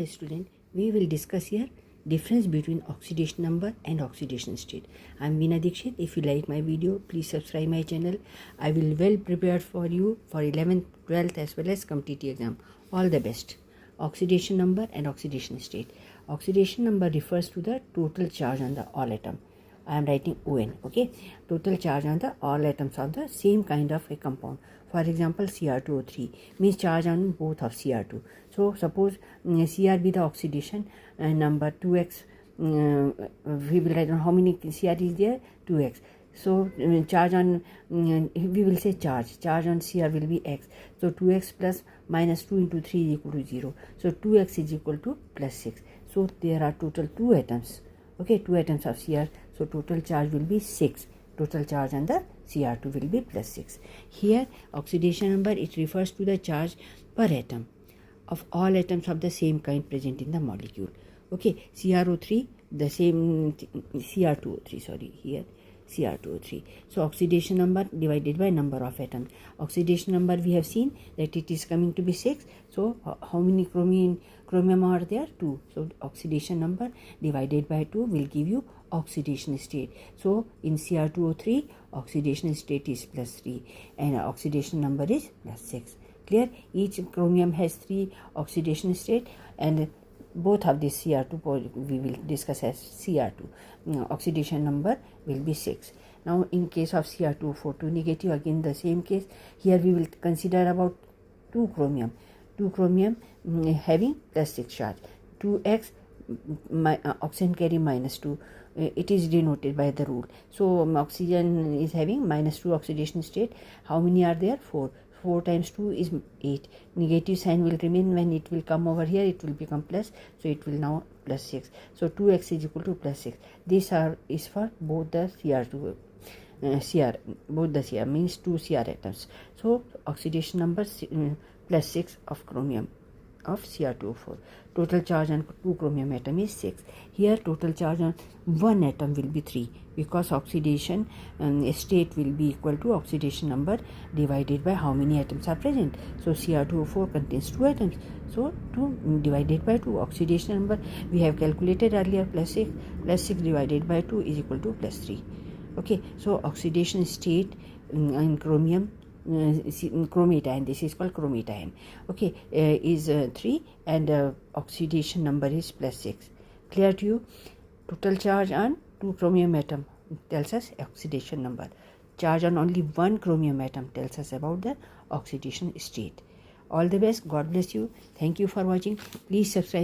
student, we will discuss here difference between oxidation number and oxidation state. I am Veena Dikshit. If you like my video, please subscribe my channel. I will well prepared for you for 11th, 12th as well as competitive exam. All the best. Oxidation number and oxidation state. Oxidation number refers to the total charge on the all atom. I am writing ON, okay? Total charge on the all atoms of the same kind of a compound. For example, Cr2O3 means charge on both of Cr2. So, suppose Cr be the oxidation number 2x. We will write down how many Cr is there? 2x. So, charge on, we will say charge on Cr will be x. So, 2x plus minus 2 into 3 is equal to 0. So, 2x is equal to plus 6. So, there are total 2 atoms. Okay, 2 atoms of Cr. So, total charge will be 6. Total charge on the Cr2 will be plus 6. Here, oxidation number, it refers to the charge per atom of all atoms of the same kind present in the molecule. Okay, CrO3, the same, Cr2O3, sorry, here, Cr2O3. So, oxidation number divided by number of atoms. Oxidation number we have seen that it is coming to be 6. So, how many chromium are there? 2. So, oxidation number divided by 2 will give you oxidation state. So, in Cr2O3, oxidation state is plus 3 and oxidation number is plus 6. Clear? Each chromium has 3 oxidation state and both of these Cr2 we will discuss as Cr2. Oxidation number will be 6. Now, in case of Cr2O4 negative, again the same case. Here we will consider about 2 chromium. 2 chromium having plus 6 charge. 2x oxygen carry minus 2. It is denoted by the rule. So, oxygen is having minus 2 oxidation state. How many are there? 4. 4 times 2 is 8. Negative sign will remain. When it will come over here, it will become plus. So, it will now plus 6. So, 2x is equal to plus 6. This is for both the Cr2. Both the Cr means 2 Cr atoms. So, oxidation number plus 6 of chromium of Cr2O4. Total charge on 2 chromium atom is 6. Here total charge on 1 atom will be 3 because oxidation state will be equal to oxidation number divided by how many atoms are present. So, Cr2O4 contains 2 atoms. So, 2 divided by 2 oxidation number we have calculated earlier plus 6. Plus 6 divided by 2 is equal to plus 3. Okay. So, oxidation state in chromium chromatin, this is called chromatin, okay, is 3 and oxidation number is plus 6. Clear to you? Total charge on 2 chromium atom tells us oxidation number. Charge on only 1 chromium atom tells us about the oxidation state. All the best. God bless you. Thank you for watching. Please subscribe.